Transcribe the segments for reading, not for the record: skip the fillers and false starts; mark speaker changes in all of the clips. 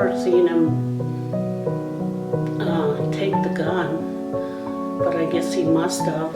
Speaker 1: never seen him take the gun, but I guess he must have.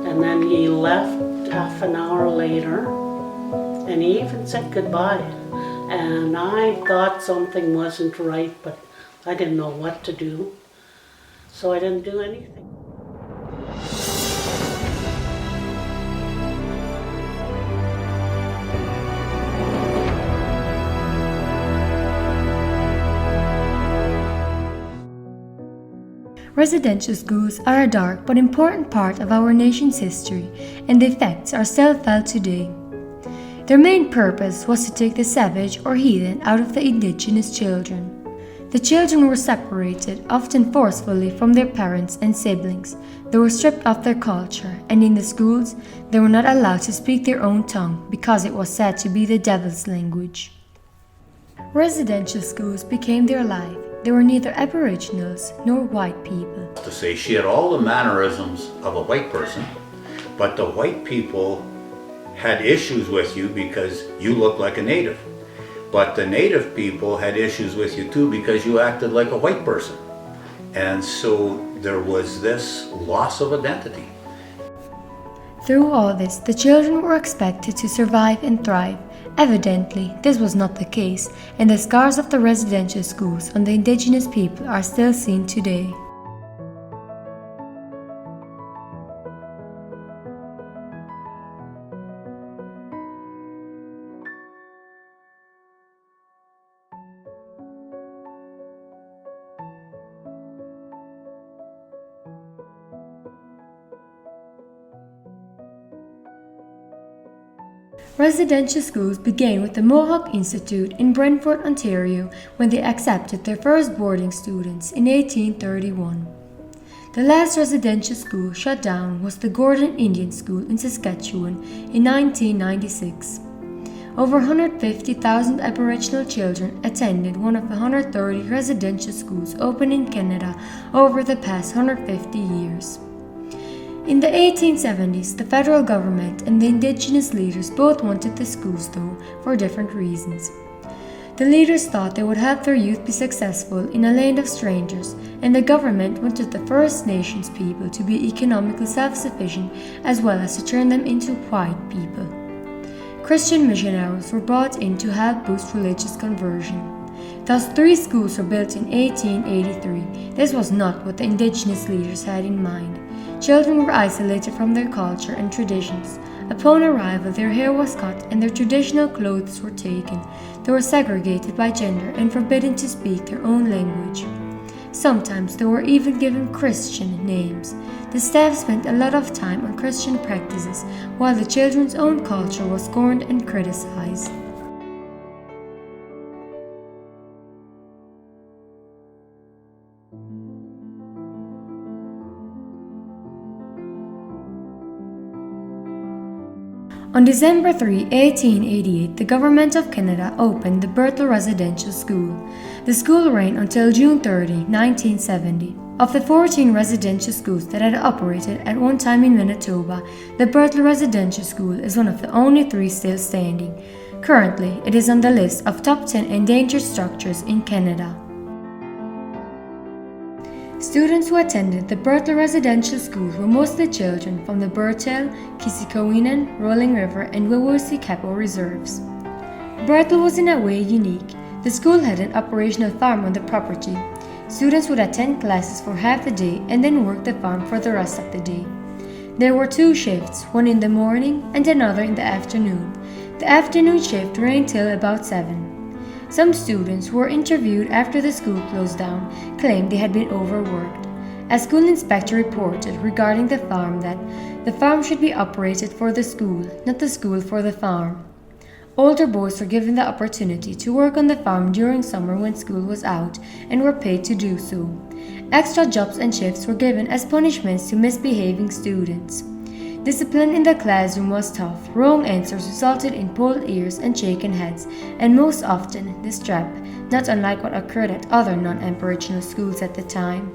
Speaker 1: And then he left half an hour later, and he even said goodbye. And I thought something wasn't right, but I didn't know what to do, so I didn't do anything.
Speaker 2: Residential schools are a dark but important part of our nation's history, and the effects are still felt today. Their main purpose was to take the savage or heathen out of the indigenous children. The children were separated, often forcefully, from their parents and siblings. They were stripped of their culture, and in the schools, they were not allowed to speak their own tongue because it was said to be the devil's language. Residential schools became their life. They were neither Aboriginals nor white people.
Speaker 3: To say she had all the mannerisms of a white person, but the white people had issues with you because you looked like a native. But the native people had issues with you too because you acted like a white person. And so there was this loss of identity.
Speaker 2: Through all this, the children were expected to survive and thrive. Evidently, this was not the case, and the scars of the residential schools on the indigenous people are still seen today. Residential schools began with the Mohawk Institute in Brantford, Ontario, when they accepted their first boarding students in 1831. The last residential school shut down was the Gordon Indian School in Saskatchewan in 1996. Over 150,000 Aboriginal children attended one of the 130 residential schools opened in Canada over the past 150 years. In the 1870s, the federal government and the Indigenous leaders both wanted the schools, though, for different reasons. The leaders thought they would help their youth be successful in a land of strangers, and the government wanted the First Nations people to be economically self-sufficient as well as to turn them into white people. Christian missionaries were brought in to help boost religious conversion. Thus, 3 schools were built in 1883. This was not what the Indigenous leaders had in mind. Children were isolated from their culture and traditions. Upon arrival, their hair was cut and their traditional clothes were taken. They were segregated by gender and forbidden to speak their own language. Sometimes they were even given Christian names. The staff spent a lot of time on Christian practices, while the children's own culture was scorned and criticized. On December 3, 1888, the Government of Canada opened the Birtles Residential School. The school ran until June 30, 1970. Of the 14 residential schools that had operated at one time in Manitoba, the Birtles Residential School is one of the only 3 still standing. Currently, it is on the list of top 10 endangered structures in Canada. Students who attended the Birtles Residential Schools were mostly children from the Bertel, Kisikowinen, Rolling River, and Wawasee-Kapo reserves. Birtles was in a way unique. The school had an operational farm on the property. Students would attend classes for half the day and then work the farm for the rest of the day. There were 2 shifts, one in the morning and another in the afternoon. The afternoon shift ran till about 7. Some students who were interviewed after the school closed down claimed they had been overworked. A school inspector reported regarding the farm that the farm should be operated for the school, not the school for the farm. Older boys were given the opportunity to work on the farm during summer when school was out and were paid to do so. Extra jobs and shifts were given as punishments to misbehaving students. Discipline in the classroom was tough. Wrong answers resulted in pulled ears and shaken heads, and most often, the strap, not unlike what occurred at other non-Aboriginal schools at the time.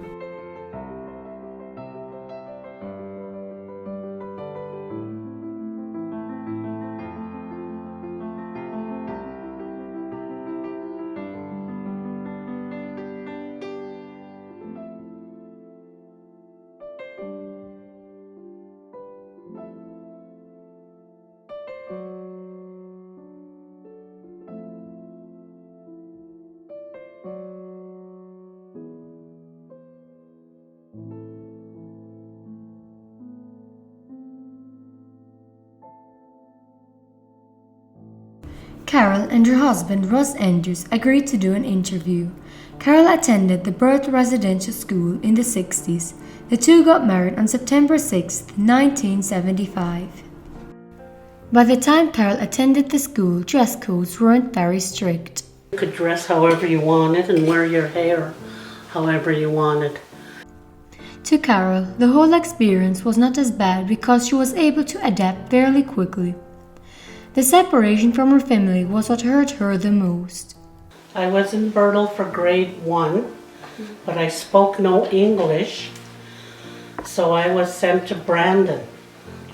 Speaker 2: Carol and her husband Russ Andrews agreed to do an interview. Carol attended the Bertha Residential School in the 60s. The two got married on September 6, 1975. By the time Carol attended the school, dress codes weren't very strict.
Speaker 1: You could dress however you wanted and wear your hair however you wanted.
Speaker 2: To Carol, the whole experience was not as bad because she was able to adapt fairly quickly. The separation from her family was what hurt her the most.
Speaker 1: I was in Bertle for grade 1, but I spoke no English, so I was sent to Brandon.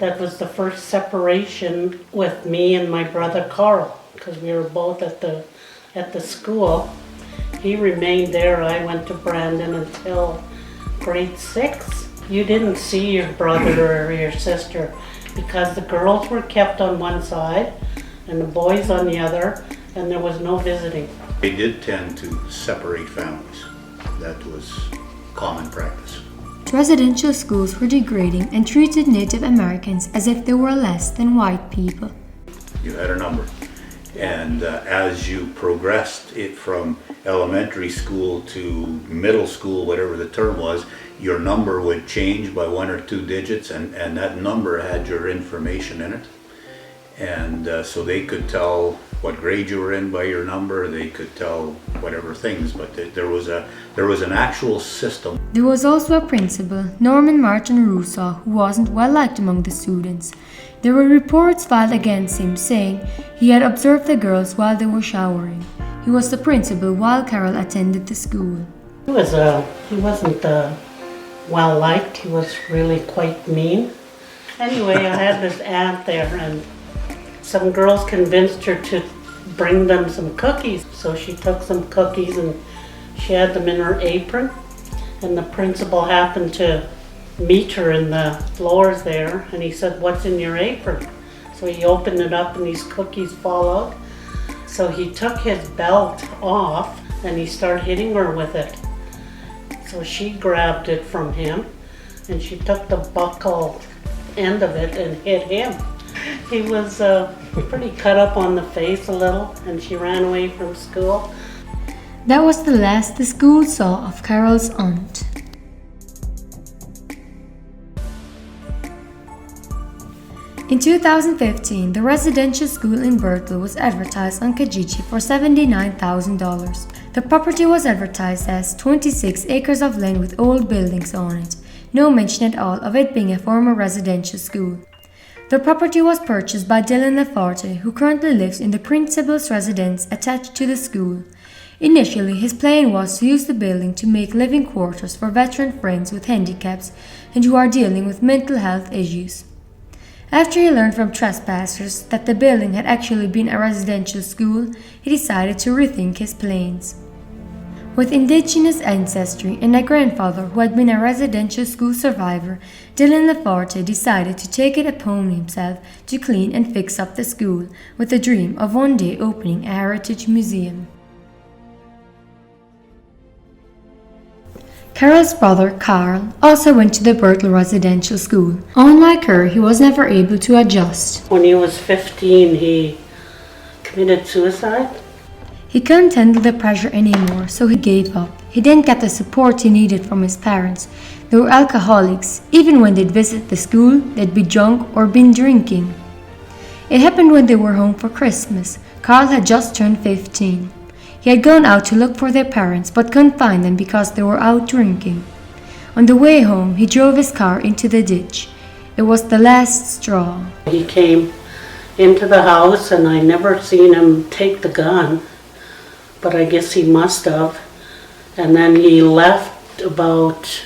Speaker 1: That was the first separation with me and my brother Carl, because we were both at the school. He remained there. I went to Brandon until grade 6. You didn't see your brother or your sister because the girls were kept on one side and the boys on the other, and there was no visiting.
Speaker 3: They did tend to separate families. That was common practice.
Speaker 2: Residential schools were degrading and treated Native Americans as if they were less than white people.
Speaker 3: You had a number. And as you progressed it from elementary school to middle school, whatever the term was, your number would change by 1 or 2 digits, and that number had your information in it. And so they could tell what grade you were in by your number. They could tell whatever things, but there was an actual system.
Speaker 2: There was also a principal, Norman Martin Rousseau, who wasn't well liked among the students. There were reports filed against him saying he had observed the girls while they were showering. He was the principal while Carol attended the school.
Speaker 1: He wasn't well liked. He was really quite mean. Anyway, I had this aunt there, and some girls convinced her to bring them some cookies. So she took some cookies and she had them in her apron, and the principal happened to meet her in the floors there, and he said, "What's in your apron?" So he opened it up and these cookies fall out. So he took his belt off and he started hitting her with it. So she grabbed it from him and she took the buckle end of it and hit him. He was pretty cut up on the face a little, and she ran away from school.
Speaker 2: That was the last the school saw of Carol's aunt. In 2015, the residential school in Bertha was advertised on Kijiji for $79,000. The property was advertised as 26 acres of land with old buildings on it, no mention at all of it being a former residential school. The property was purchased by Dylan Laforte, who currently lives in the principal's residence attached to the school. Initially, his plan was to use the building to make living quarters for veteran friends with handicaps and who are dealing with mental health issues. After he learned from trespassers that the building had actually been a residential school, he decided to rethink his plans. With indigenous ancestry and a grandfather who had been a residential school survivor, Dylan Laforte decided to take it upon himself to clean and fix up the school, with the dream of one day opening a heritage museum. Carol's brother, Carl, also went to the Bertha Residential School. Unlike her, he was never able to adjust.
Speaker 1: When he was 15, he committed suicide.
Speaker 2: He couldn't handle the pressure anymore, so he gave up. He didn't get the support he needed from his parents. They were alcoholics. Even when they'd visit the school, they'd be drunk or been drinking. It happened when they were home for Christmas. Carl had just turned 15. He had gone out to look for their parents, but couldn't find them because they were out drinking. On the way home, he drove his car into the ditch. It was the last straw.
Speaker 1: He came into the house and I never seen him take the gun, but I guess he must have. And then he left about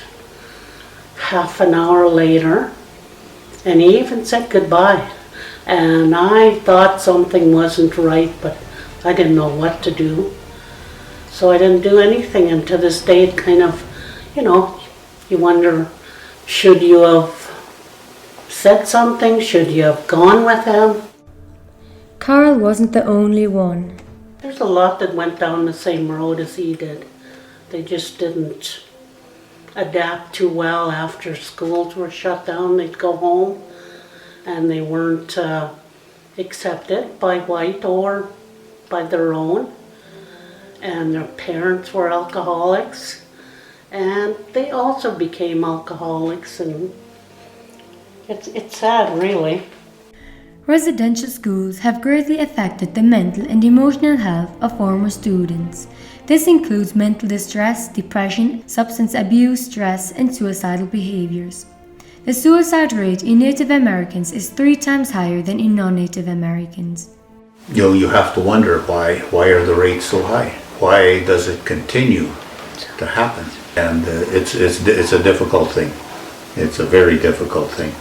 Speaker 1: half an hour later, and he even said goodbye. And I thought something wasn't right, but I didn't know what to do. So I didn't do anything, and to this day it kind of, you wonder, should you have said something? Should you have gone with him?
Speaker 2: Carl wasn't the only one.
Speaker 1: There's a lot that went down the same road as he did. They just didn't adapt too well after schools were shut down. They'd go home and they weren't accepted by white or by their own, and their parents were alcoholics, and they also became alcoholics, and it's sad, really.
Speaker 2: Residential schools have greatly affected the mental and emotional health of former students. This includes mental distress, depression, substance abuse, stress, and suicidal behaviors. The suicide rate in Native Americans is 3 times higher than in non-Native Americans.
Speaker 3: You have to wonder why are the rates so high? Why does it continue to happen? And it's a difficult thing. It's a very difficult thing.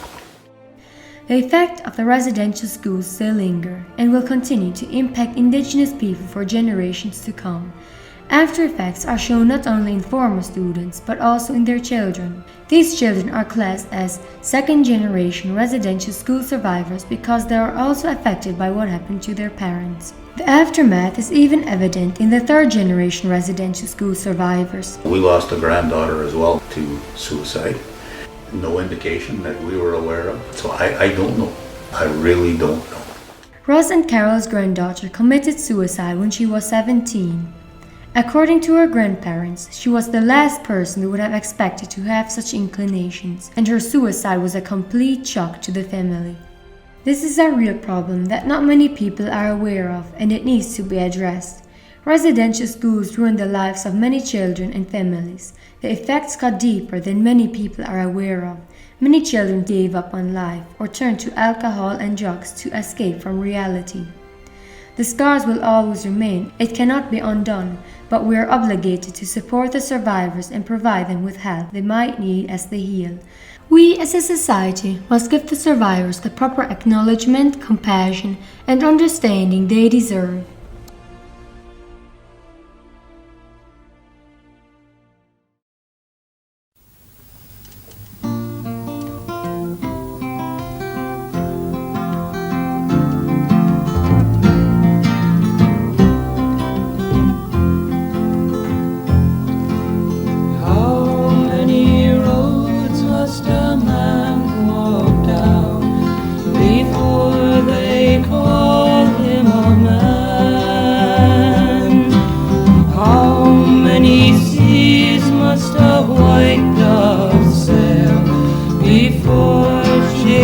Speaker 2: The effect of the residential schools still linger and will continue to impact Indigenous people for generations to come. After effects are shown not only in former students but also in their children. These children are classed as second-generation residential school survivors because they are also affected by what happened to their parents. The aftermath is even evident in the third-generation residential school survivors.
Speaker 3: We lost a granddaughter as well to suicide. No indication that we were aware of. So I don't know. I really don't know.
Speaker 2: Ross and Carol's granddaughter committed suicide when she was 17. According to her grandparents, she was the last person they would have expected to have such inclinations, and her suicide was a complete shock to the family. This is a real problem that not many people are aware of, and it needs to be addressed. Residential schools ruin the lives of many children and families. The effects cut deeper than many people are aware of. Many children gave up on life or turned to alcohol and drugs to escape from reality. The scars will always remain. It cannot be undone, but we are obligated to support the survivors and provide them with help they might need as they heal. We as a society must give the survivors the proper acknowledgement, compassion, and understanding they deserve.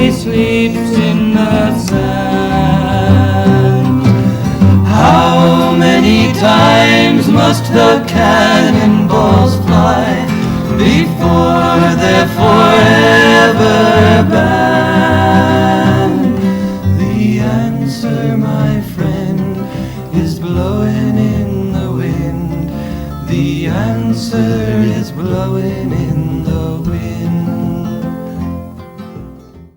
Speaker 4: Sleeps in the sand. How many times must the cannonballs fly before they're forever banned? The answer, my friend, is blowing in the wind. The answer is blowing in the wind.